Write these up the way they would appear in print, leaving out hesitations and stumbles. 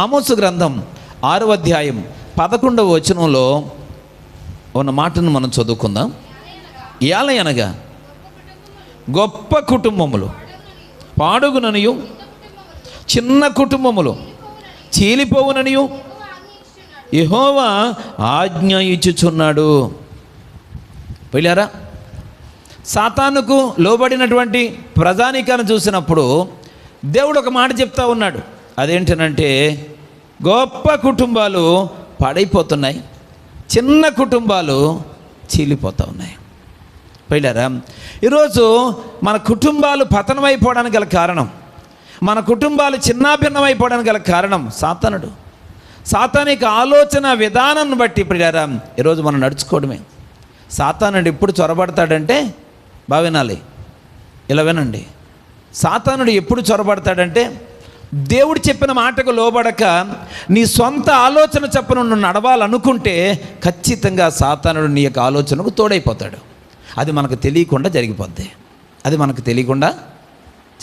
ఆమోసు గ్రంథం 6వ అధ్యాయం 11వ వచనంలో ఉన్న మాటను మనం చదువుకుందాం. ఏలయనగా గొప్ప కుటుంబములు పాడుగుననియు చిన్న కుటుంబములు చీలిపోవుననియు యెహోవా ఆజ్ఞ ఇచ్చుచున్నాడు. వెళ్ళారా? సాతానుకు లోబడినటువంటి ప్రజానీకాన్ని చూసినప్పుడు దేవుడు ఒక మాట చెప్తా ఉన్నాడు. అదేంటనంటే గొప్ప కుటుంబాలు పాడైపోతున్నాయి, చిన్న కుటుంబాలు చీలిపోతూ ఉన్నాయి. వెళ్ళారా? ఈరోజు మన కుటుంబాలు పతనమైపోవడానికి గల కారణం, మన కుటుంబాలు చిన్నాభిన్నమైపోవడానికి గల కారణం సాతానుడు. సాతానిక ఆలోచన విధానం బట్టి ప్రియారా ఈరోజు మనం నడుచుకోవడమే. సాతానుడు ఎప్పుడు చొరబడతాడంటే, బాగా వినాలి, ఇలా వినండి, సాతానుడు ఎప్పుడు చొరబడతాడంటే దేవుడు చెప్పిన మాటకు లోబడక నీ సొంత ఆలోచన చొప్పున నువ్వు నడవాలనుకుంటే ఖచ్చితంగా సాతానుడు నీ యొక్క ఆలోచనకు తోడైపోతాడు. అది మనకు తెలియకుండా జరిగిపోద్ది. అది మనకు తెలియకుండా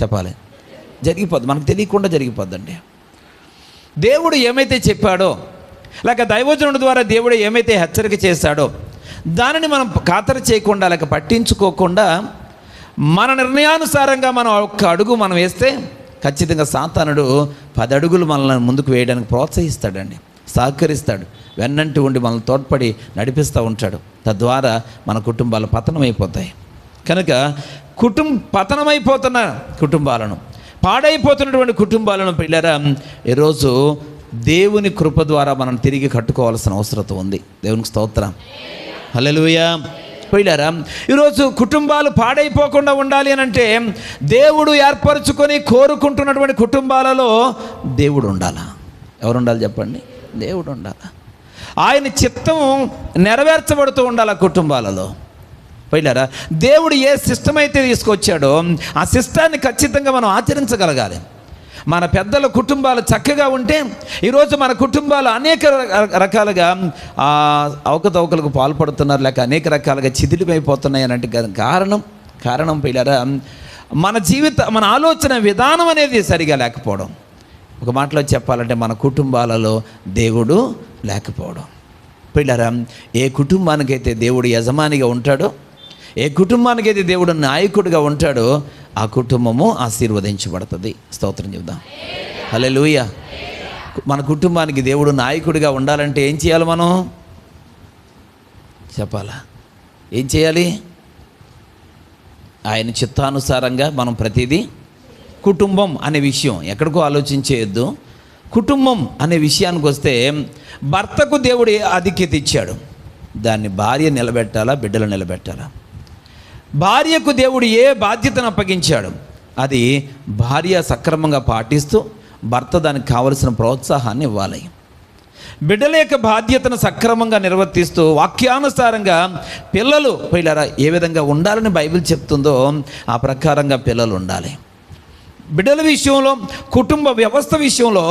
చెప్పాలి జరిగిపోద్ది, మనకు తెలియకుండా జరిగిపోద్దండి. దేవుడు ఏమైతే చెప్పాడో, లేక దైవజనుడి ద్వారా దేవుడు ఏమైతే హెచ్చరిక చేశాడో దానిని మనం ఖాతరు చేయకుండా లేక పట్టించుకోకుండా మన నిర్ణయానుసారంగా మనం ఒక్క అడుగు మనం వేస్తే ఖచ్చితంగా సాతానుడు 10 అడుగులు మనల్ని ముందుకు వేయడానికి ప్రోత్సహిస్తాడండి, సహకరిస్తాడు, వెన్నంటి ఉండి మనల్ని తోడ్పడి నడిపిస్తూ ఉంటాడు. తద్వారా మన కుటుంబాలు పతనమైపోతాయి. కనుక పతనమైపోతున్న కుటుంబాలను, పాడైపోతున్నటువంటి కుటుంబాలను పిల్లరా ఈరోజు దేవుని కృప ద్వారా మనం తిరిగి కట్టుకోవాల్సిన అవసరం ఉంది. దేవునికి స్తోత్రం, హల్లెలూయా. పిల్లరా ఈరోజు కుటుంబాలు పాడైపోకుండా ఉండాలి అని అంటే దేవుడు ఏర్పరచుకొని కోరుకుంటున్నటువంటి కుటుంబాలలో దేవుడు ఉండాలా? ఎవరు ఉండాలి చెప్పండి? దేవుడు ఉండాలి. ఆయన చిత్తం నెరవేర్చబడుతూ ఉండాలి ఆ కుటుంబాలలో. పిల్లరా దేవుడు ఏ సిస్టమ్ అయితే తీసుకొచ్చాడో ఆ సిస్టాన్ని ఖచ్చితంగా మనం ఆచరించగలగాలి. మన పెద్దల కుటుంబాలు చక్కగా ఉంటే ఈరోజు మన కుటుంబాలు అనేక రకాలుగా అవకతవకలకు పాల్పడుతున్నారు, లేక అనేక రకాలుగా చిదిలిపోతున్నాయి అంటే కారణం పిల్లరా మన ఆలోచన విధానం అనేది సరిగా లేకపోవడం. ఒక మాటలో చెప్పాలంటే మన కుటుంబాలలో దేవుడు లేకపోవడం. పిల్లరా ఏ కుటుంబానికైతే దేవుడు యజమానిగా ఉంటాడో, ఏ కుటుంబానికైతే దేవుడు నాయకుడిగా ఉంటాడో ఆ కుటుంబము ఆశీర్వదించబడుతుంది. స్తోత్రం చెప్దాం, హల్లెలూయా. మన కుటుంబానికి దేవుడు నాయకుడిగా ఉండాలంటే ఏం చేయాలి? మనం చెప్పాలా? ఏం చేయాలి? ఆయన చిత్తానుసారంగా మనం ప్రతిదీ కుటుంబం అనే విషయం ఎక్కడికో ఆలోచించేయద్దు. కుటుంబం అనే విషయానికి వస్తే భర్తకు దేవుడు ఆధిక్యత ఇచ్చాడు, దాన్ని భార్య నిలబెట్టాలా, బిడ్డలు నిలబెట్టాలా? భార్యకు దేవుడు ఏ బాధ్యతను అప్పగించాడు అది భార్య సక్రమంగా పాటిస్తూ భర్త దానికి కావలసిన ప్రోత్సాహాన్ని ఇవ్వాలి. బిడ్డల యొక్క బాధ్యతను సక్రమంగా నిర్వర్తిస్తూ వాక్యానుసారంగా పిల్లలు ఏ విధంగా ఉండాలని బైబిల్ చెప్తుందో ఆ ప్రకారంగా పిల్లలు ఉండాలి. బిడ్డల విషయంలో, కుటుంబ వ్యవస్థ విషయంలో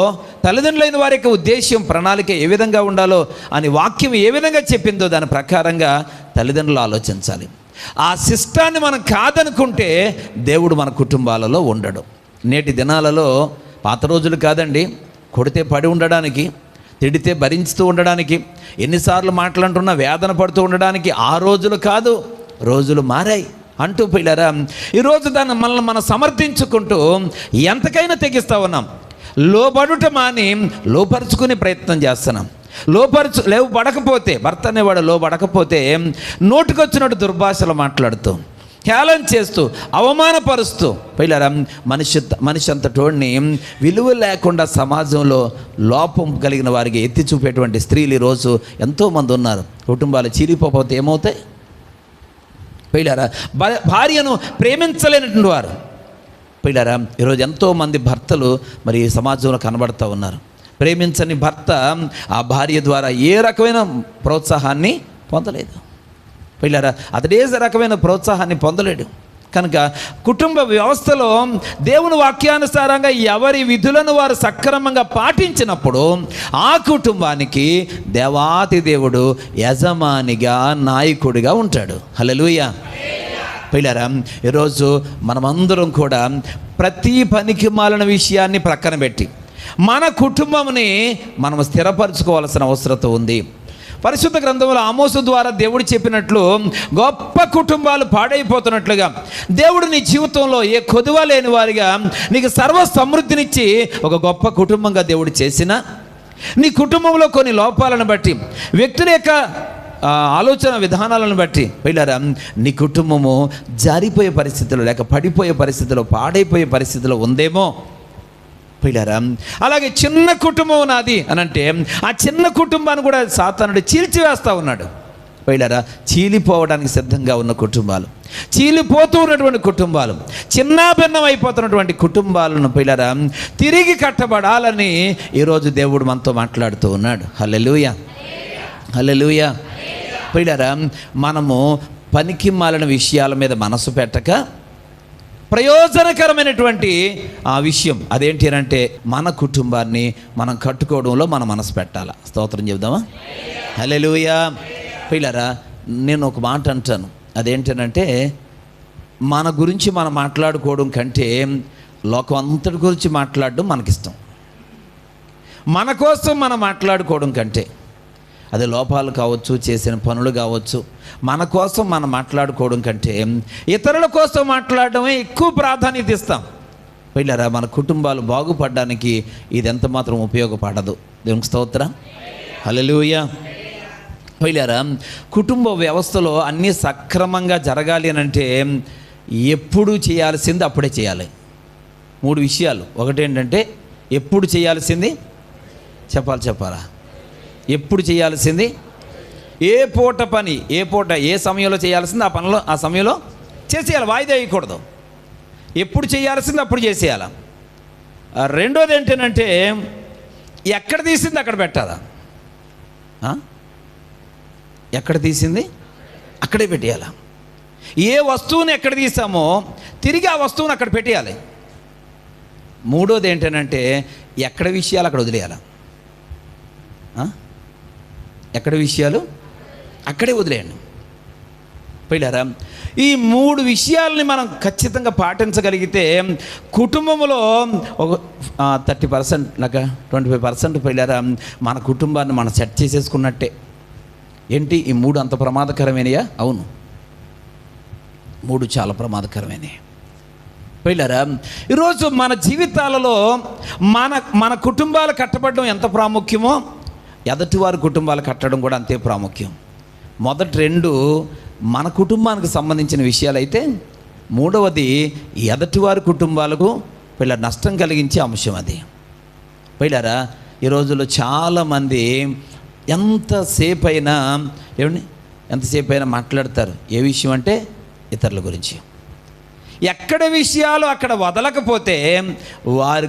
తల్లిదండ్రులైన వారి యొక్క ఉద్దేశం, ప్రణాళిక ఏ విధంగా ఉండాలో అని వాక్యం ఏ విధంగా చెప్పిందో దాని ప్రకారంగా తల్లిదండ్రులు ఆలోచించాలి. ఆ సిస్టాన్ని మనం కాదనుకుంటే దేవుడు మన కుటుంబాలలో ఉండడు. నేటి దినాలలో పాత రోజులు కాదండి, కొడితే పడి ఉండడానికి, తిడితే భరించుతూ ఉండడానికి, ఎన్నిసార్లు మాటలంటున్నా వేదన పడుతూ ఉండడానికి ఆ రోజులు కాదు, రోజులు మారాయి అంటూ పిల్లరా ఈరోజు దాన్ని మనం సమర్థించుకుంటూ ఎంతకైనా తెగిస్తూ ఉన్నాం. లోబడుట మాని లోపరుచుకునే ప్రయత్నం చేస్తున్నాం. లోబడకపోతే భర్త అనేవాడు లోబడకపోతే నోటికొచ్చినట్టు దుర్భాషలు మాట్లాడుతూ, హేళన చేస్తూ, అవమానపరుస్తూ పిల్లరా మనిషి అంతటోడిని విలువ లేకుండా సమాజంలో లోపం కలిగిన వారికి ఎత్తి చూపేటువంటి స్త్రీలు ఈరోజు ఎంతోమంది ఉన్నారు. కుటుంబాలు చీలిపోతే ఏమవుతాయి? పిల్లరా భార్యను ప్రేమించలేనటువంటి వారు పిల్లరా ఈరోజు ఎంతోమంది భర్తలు మరి సమాజంలో కనబడుతూ ఉన్నారు. ప్రేమించని భర్త ఆ భార్య ద్వారా ఏ రకమైన ప్రోత్సాహాన్ని పొందలేదు. పిల్లరా అతడే రకమైన ప్రోత్సాహాన్ని పొందలేడు. కనుక కుటుంబ వ్యవస్థలో దేవుని వాక్యానుసారంగా ఎవరి విధులను వారు సక్రమంగా పాటించినప్పుడు ఆ కుటుంబానికి దేవాతి దేవుడు యజమానిగా, నాయకుడిగా ఉంటాడు. హల్లెలూయా. పిల్లరా ఈరోజు మనమందరం కూడా ప్రతి పనికి మాలిన విషయాన్ని ప్రక్కన పెట్టి మన కుటుంబంని మనం స్థిరపరచుకోవాల్సిన అవసరం ఉంది. పరిశుద్ధ గ్రంథంలో ఆమోసు ద్వారా దేవుడు చెప్పినట్లు గొప్ప కుటుంబాలు పాడైపోతున్నట్లుగా దేవుడు నీ జీవితంలో ఏ కొదువ లేని వారిగా నీకు సర్వ సమృద్ధినిచ్చి ఒక గొప్ప కుటుంబంగా దేవుడు చేసిన నీ కుటుంబంలో కొన్ని లోపాలను బట్టి వ్యక్తుల యొక్క ఆలోచన విధానాలను బట్టి పిల్లరా నీ కుటుంబము జారిపోయే పరిస్థితిలో లేక పడిపోయే పరిస్థితిలో పాడైపోయే పరిస్థితిలో ఉందేమో పిల్లరా. అలాగే చిన్న కుటుంబం నాది అని అంటే ఆ చిన్న కుటుంబాన్ని కూడా సాతానుడు చీల్చివేస్తూ ఉన్నాడు. పిల్లరా చీలిపోవడానికి సిద్ధంగా ఉన్న కుటుంబాలు, చీలిపోతూ ఉన్నటువంటి కుటుంబాలు, చిన్నాభిన్నం అయిపోతున్నటువంటి కుటుంబాలను పిల్లరా తిరిగి కట్టబడాలని ఈరోజు దేవుడు మనతో మాట్లాడుతూ ఉన్నాడు. హల్లెలూయా, హల్లెలూయా. పిల్లరా మనము పనికి మాలిన విషయాల మీద మనసు పెట్టక ప్రయోజనకరమైనటువంటి ఆ విషయం అదేంటి అంటే మన కుటుంబాన్ని మనం కట్టుకోవడంలో మన మనసు పెట్టాలి. స్తోత్రం చెబుదామా? హల్లెలూయా. పిల్లరా నేను ఒక మాట అంటాను, అదేంటనంటే మన గురించి మనం మాట్లాడుకోవడం కంటే లోకం అంతటి గురించి మాట్లాడడం మనకిష్టం. మన కోసం మనం మాట్లాడుకోవడం కంటే అది లోపాలు కావచ్చు, చేసిన పనులు కావచ్చు, మన కోసం మనం మాట్లాడుకోవడం కంటే ఇతరుల కోసం మాట్లాడడమే ఎక్కువ ప్రాధాన్యత ఇస్తాం. పిల్లరా మన కుటుంబాలు బాగుపడడానికి ఇది ఎంత మాత్రం ఉపయోగపడదు. దేవునికి స్తోత్రం, హల్లెలూయా. పిల్లరా కుటుంబ వ్యవస్థలో అన్నీ సక్రమంగా జరగాలి అని అంటే ఎప్పుడు చేయాల్సింది అప్పుడే చేయాలి. 3 విషయాలు. ఒకటేంటంటే ఎప్పుడు చేయాల్సింది చెప్పాలా, ఎప్పుడు చేయాల్సింది, ఏ పూట పని ఏ పూట ఏ సమయంలో చేయాల్సింది ఆ పనిలో ఆ సమయంలో చేసేయాలి, వాయిదా వేయకూడదు. ఎప్పుడు చేయాల్సింది అప్పుడు చేసేయాలి. రెండోది ఏంటంటే ఎక్కడ తీసింది అక్కడ పెట్టాలా, ఎక్కడ తీసింది అక్కడే పెట్టేయాలి. ఏ వస్తువుని ఎక్కడ తీసామో తిరిగి ఆ వస్తువుని అక్కడ పెట్టేయాలి. మూడోది ఏంటంటే ఎక్కడ విషయాలు అక్కడ వదిలేయాలి, ఎక్కడ విషయాలు అక్కడే వదిలేయండి. పిల్లరా ఈ 3 విషయాలని మనం ఖచ్చితంగా పాటించగలిగితే కుటుంబంలో ఒక 30% లేక 25% పిల్లరా మన కుటుంబాన్ని మనం సెట్ చేసేసుకున్నట్టే. ఏంటి ఈ 3 అంత ప్రమాదకరమైనయా? అవును, 3 చాలా ప్రమాదకరమైనవి. పిల్లరా ఈరోజు మన జీవితాలలో మన కుటుంబాలు కట్టబడడం ఎంత ప్రాముఖ్యమో ఎదటివారి కుటుంబాలు కట్టడం కూడా అంతే ప్రాముఖ్యం. మొదటి 2 మన కుటుంబానికి సంబంధించిన విషయాలైతే మూడవది ఎదటివారి కుటుంబాలకు పిల్లల నష్టం కలిగించే అంశం అది. పిల్లరా ఈ రోజుల్లో చాలామంది ఎంతసేపు అయినా మాట్లాడతారు. ఏ విషయం అంటే ఇతరుల గురించి. ఎక్కడ విషయాలు అక్కడ వదలకపోతే వారి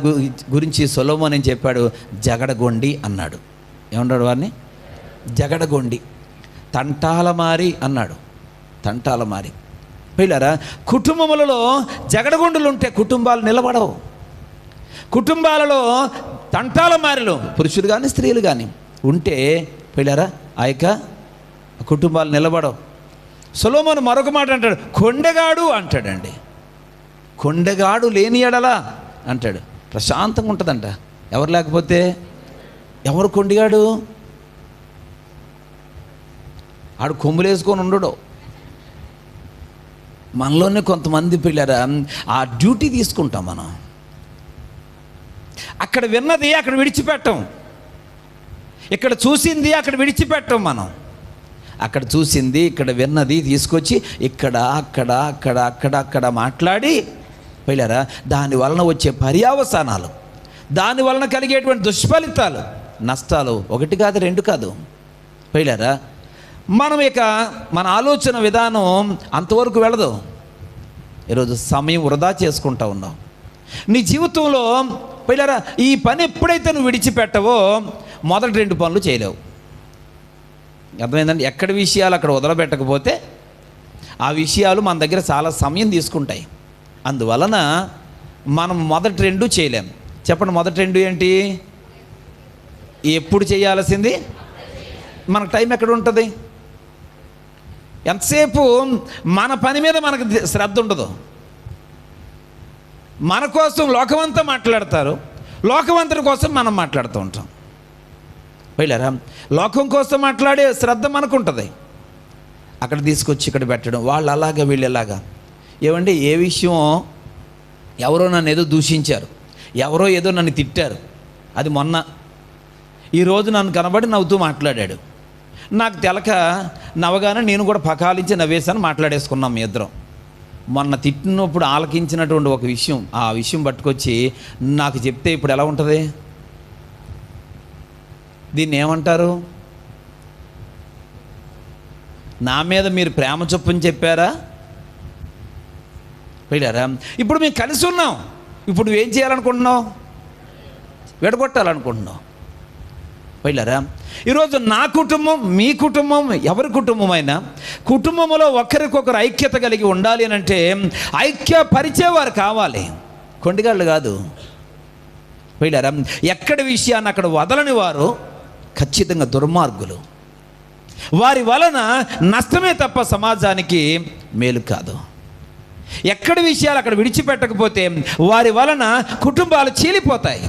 గురించి సొలొమోను అని చెప్పాడు, జగడగొండి అన్నాడు. ఏమన్నాడు వారిని? జగడగొండి, తంటాలమారి అన్నాడు. తంటాలమారి. పిల్లరా కుటుంబములలో జగడగొండులు ఉంటే కుటుంబాలు నిలబడవు. కుటుంబాలలో తంటాలమారిలు పురుషులు కానీ స్త్రీలు కానీ ఉంటే పిల్లరా ఆ యొక్క కుటుంబాలు నిలబడవు. సొలొమోను మరొక మాట అంటాడు, కొండెగాడు అంటాడండి. కొండెగాడు లేని ఎడలా అంటాడు. ప్రశాంతంగా ఉంటుందంట. ఎవరు లేకపోతే ఎవరు కొండిగాడు? ఆడు కొమ్ములేసుకొని ఉండడు. మనలోనే కొంతమంది పిల్లరా ఆ డ్యూటీ తీసుకుంటాం మనం. అక్కడ విన్నది అక్కడ విడిచిపెట్టం, ఇక్కడ చూసింది అక్కడ విడిచిపెట్టం మనం. అక్కడ చూసింది ఇక్కడ విన్నది తీసుకొచ్చి ఇక్కడ అక్కడ అక్కడ అక్కడ అక్కడ మాట్లాడి పిల్లరా దాని వలన వచ్చే పర్యావసానాలు, దాని వలన కలిగేటువంటి దుష్ఫలితాలు, నష్టాలు 1 కాదు 2 కాదు. పిల్లరా మనం ఇక మన ఆలోచన విధానం అంతవరకు వెళ్ళదు. ఈరోజు సమయం వృధా చేసుకుంటూ ఉన్నాం నీ జీవితంలో. పిల్లరా ఈ పని ఎప్పుడైతే నువ్వు విడిచిపెట్టవో మొదటి 2 పనులు చేయలేవు. అర్థమైందండి? ఎక్కడ విషయాలు అక్కడ వదలబెట్టకపోతే ఆ విషయాలు మన దగ్గర చాలా సమయం తీసుకుంటాయి. అందువలన మనం మొదటి 2 చేయలేం. చెప్పండి, మొదటి 2 ఏంటి? ఎప్పుడు చేయాల్సింది మనకు టైం ఎక్కడ ఉంటుంది? ఎంతసేపు మన పని మీద మనకు శ్రద్ధ ఉండదు. మన కోసం లోకమంతా మాట్లాడతారు, లోకమంతటి కోసం మనం మాట్లాడుతూ ఉంటాం. వెళ్ళారా? లోకం కోసం మాట్లాడే శ్రద్ధ మనకుంటుంది. అక్కడ తీసుకొచ్చి ఇక్కడ పెట్టడం, వాళ్ళు అలాగా వీళ్ళు ఎలాగా. ఏమండి, ఏ విషయం, ఎవరో నన్ను ఏదో దూషించారు, ఎవరో ఏదో నన్ను తిట్టారు, అది మొన్న, ఈరోజు నన్ను కనబడి నవ్వుతూ మాట్లాడాడు. నాకు తెలక నవ్వగానే నేను కూడా పకాలించి నవ్వేశాను, మాట్లాడేసుకున్నాం మీ ఇద్దరం. మొన్న తిట్టినప్పుడు ఆలకించినటువంటి ఒక విషయం, ఆ విషయం పట్టుకొచ్చి నాకు చెప్తే ఇప్పుడు ఎలా ఉంటుంది? దీన్ని ఏమంటారు? నా మీద మీరు ప్రేమ చొప్పుని చెప్పారా? వెళ్ళారా? ఇప్పుడు మేము కలిసి ఉన్నాం, ఇప్పుడు నువ్వేం చేయాలనుకుంటున్నావు? విడగొట్టాలనుకుంటున్నావు. వెళ్ళారా? ఈరోజు నా కుటుంబం, మీ కుటుంబం, ఎవరి కుటుంబం అయినా కుటుంబంలో ఒకరికొకరు ఐక్యత కలిగి ఉండాలి అని అంటే ఐక్యపరిచేవారు కావాలి, కొండిగాళ్ళు కాదు. వెళ్ళారా? ఎక్కడి విషయాన్ని అక్కడ వదలని వారు ఖచ్చితంగా దుర్మార్గులు. వారి వలన నష్టమే తప్ప సమాజానికి మేలు కాదు. ఎక్కడి విషయాలు అక్కడ విడిచిపెట్టకపోతే వారి వలన కుటుంబాలు చీలిపోతాయి.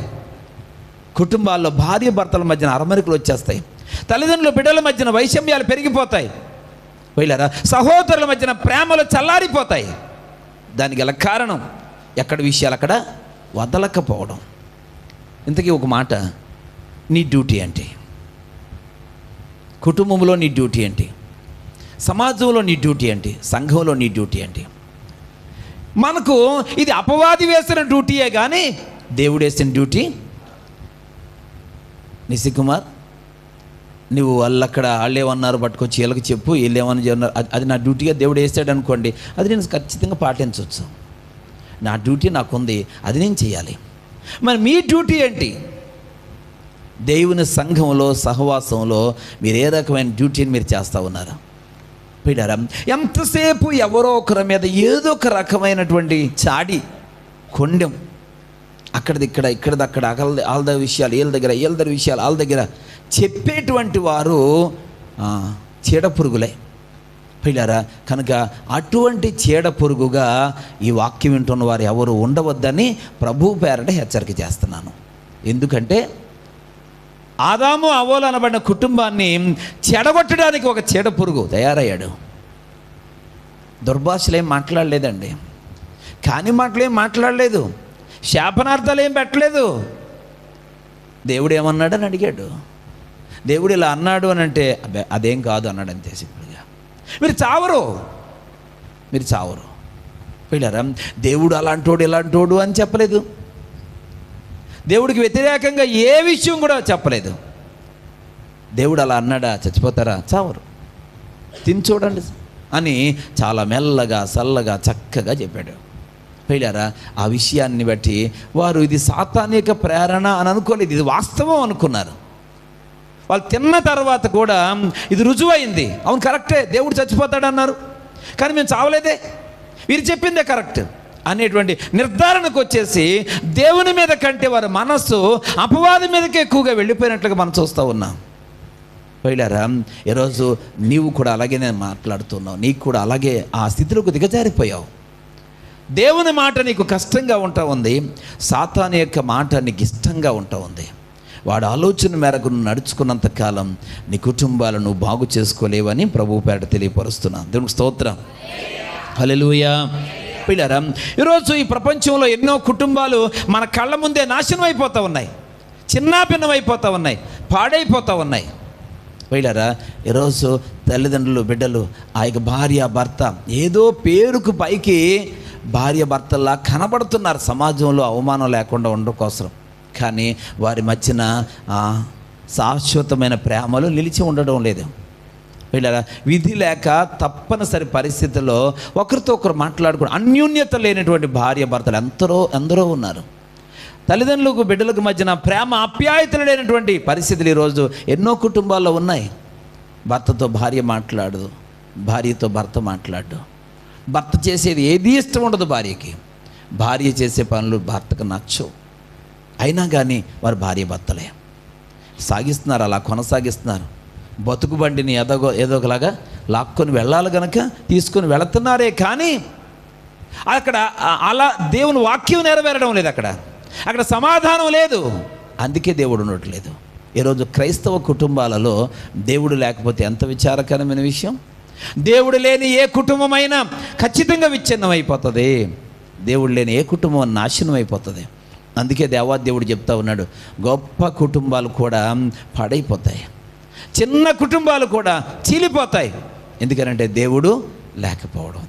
కుటుంబాల్లో భార్య భర్తల మధ్యన అరమరికలు వచ్చేస్తాయి. తల్లిదండ్రుల బిడ్డల మధ్యన వైషమ్యాలు పెరిగిపోతాయి. వెళ్ళారా? సహోదరుల మధ్యన ప్రేమలు చల్లారిపోతాయి. దానికి గల కారణం ఎక్కడి విషయాలు అక్కడ వదలకపోవడం. ఇంతకీ ఒక మాట, నీ డ్యూటీ ఏంటి? కుటుంబంలో నీ డ్యూటీ ఏంటి? సమాజంలో నీ డ్యూటీ ఏంటి? సంఘంలో నీ డ్యూటీ ఏంటి? మనకు ఇది అపవాది వేసిన డ్యూటీయే కానీ దేవుడు వేసిన డ్యూటీ. నిశికుమార్, నువ్వు వాళ్ళక్కడ వాళ్ళేమన్నారు పట్టుకొచ్చి వీళ్ళకి చెప్పు, వీళ్ళేమని అన్నారు, అది నా డ్యూటీగా దేవుడు వేసాడు అనుకోండి, అది నేను ఖచ్చితంగా పాటించవచ్చు. నా డ్యూటీ నాకుంది, అది నేను చేయాలి. మరి మీ డ్యూటీ ఏంటి? దేవుని సంఘంలో సహవాసంలో మీరు ఏ రకమైన డ్యూటీని మీరు చేస్తూ ఉన్నారు? పిల్లరా, ఎంతసేపు ఎవరో ఒకరి మీద ఏదో ఒక రకమైనటువంటి చాడి కొండెం, అక్కడిది ఇక్కడ, ఇక్కడిది అక్కడ, వాళ్ళ దగ్గర విషయాలు వీళ్ళ దగ్గర, వీళ్ళ దగ్గర విషయాలు వాళ్ళ దగ్గర చెప్పేటువంటి వారు చీడ పురుగులే. పిల్లరా, కనుక అటువంటి చీడ పురుగుగా ఈ వాక్యం వింటున్న వారు ఎవరు ఉండవద్దని ప్రభు పేరట హెచ్చరిక చేస్తున్నాను. ఎందుకంటే ఆదాము అవ్వోలు అనబడిన కుటుంబాన్ని చెడగొట్టడానికి ఒక చీడ పురుగు తయారయ్యాడు. దుర్భాషలు ఏం మాట్లాడలేదండి, కాని మాటలు ఏం మాట్లాడలేదు, శాపనార్థాలు ఏం పెట్టలేదు. దేవుడు ఏమన్నాడని అడిగాడు. దేవుడు ఇలా అన్నాడు అని అంటే అదేం కాదు అన్నాడు అంతే సింపుల్గా. మీరు చావరు. పిల్లరా, దేవుడు అలాంటోడు ఇలాంటోడు అని చెప్పలేదు. దేవుడికి వ్యతిరేకంగా ఏ విషయం కూడా చెప్పలేదు. దేవుడు అలా అన్నాడా? చచ్చిపోతారా? చావరు, తిని చూడండి అని చాలా మెల్లగా చల్లగా చక్కగా చెప్పాడు. పిల్లరా, ఆ విషయాన్ని బట్టి వారు ఇది సాతానిక ప్రేరణ అని అనుకోలేదు, ఇది వాస్తవం అనుకున్నారు. వాళ్ళు తిన్న తర్వాత కూడా ఇది రుజువైంది. అవును, కరెక్టే, దేవుడు చచ్చిపోతాడన్నారు, కానీ మేము చావలేదే, వీరు చెప్పిందే కరెక్ట్ అనేటువంటి నిర్ధారణకు వచ్చేసి దేవుని మీద కంటే వారి మనస్సు అపవాది మీదకే ఎక్కువగా వెళ్ళిపోయినట్లుగా మనం చూస్తూ ఉన్నాం. వెళ్ళారా? ఈరోజు నీవు కూడా అలాగే నేను మాట్లాడుతున్నావు, నీకు కూడా అలాగే ఆ స్థితిలోకి దిగజారిపోయావు. దేవుని మాట నీకు కష్టంగా ఉంటా ఉంది, సాతాను యొక్క మాట నీకు ఇష్టంగా ఉంటా ఉంది. వాడు ఆలోచన మేరకు నువ్వు నడుచుకున్నంత కాలం నీ కుటుంబాలను నువ్వు బాగు చేసుకోలేవని ప్రభు పేట తెలియపరుస్తున్నాను. దేవునికి స్తోత్రం, హల్లెలూయా. పిల్లరా, ఈరోజు ఈ ప్రపంచంలో ఎన్నో కుటుంబాలు మన కళ్ళ ముందే నాశనం అయిపోతూ ఉన్నాయి, చిన్నాభిన్నం అయిపోతూ ఉన్నాయి, పాడైపోతూ ఉన్నాయి. పిల్లరా, ఈరోజు తల్లిదండ్రులు బిడ్డలు ఆ యొక్క భార్య భర్త ఏదో పేరుకు పైకి భార్య భర్తల్లా కనబడుతున్నారు సమాజంలో అవమానం లేకుండా ఉండడం కోసం, కానీ వారి మధ్యన శాశ్వతమైన ప్రేమలు నిలిచి ఉండడం లేదు. పిల్లరా, విధి లేక తప్పనిసరి పరిస్థితుల్లో ఒకరితో ఒకరు మాట్లాడుకుని అన్యోన్యత లేనటువంటి భార్య భర్తలు ఎందరో ఉన్నారు. తల్లిదండ్రులకు బిడ్డలకు మధ్యన ప్రేమ ఆప్యాయతలు లేనటువంటి పరిస్థితులు ఈరోజు ఎన్నో కుటుంబాల్లో ఉన్నాయి. భర్తతో భార్య మాట్లాడు, భార్యతో భర్త మాట్లాడు, భర్త చేసేది ఏది ఇష్టం ఉండదు భార్యకి, భార్య చేసే పనులు భర్తకు నచ్చవు, అయినా కానీ వారు భార్య భర్తలే సాగిస్తున్నారు, అలా కొనసాగిస్తున్నారు. బతుకు బండిని ఏదో ఒకలాగా లాక్కొని వెళ్ళాలి కనుక తీసుకొని వెళుతున్నారే, కానీ అక్కడ అలా దేవుని వాక్యం నెరవేరడం లేదు. అక్కడ అక్కడ సమాధానం లేదు, అందుకే దేవుడు ఉండట్లేదు. ఈరోజు క్రైస్తవ కుటుంబాలలో దేవుడు లేకపోతే ఎంత విచారకరమైన విషయం. దేవుడు లేని ఏ కుటుంబమైనా ఖచ్చితంగా విచ్ఛిన్నం అయిపోతుంది. దేవుడు లేని ఏ కుటుంబం నాశనం అయిపోతుంది. అందుకే దేవాదేవుడు చెప్తా ఉన్నాడు, గొప్ప కుటుంబాలు కూడా పాడైపోతాయి, చిన్న కుటుంబాలు కూడా చీలిపోతాయి. ఎందుకనంటే దేవుడు లేకపోవడం.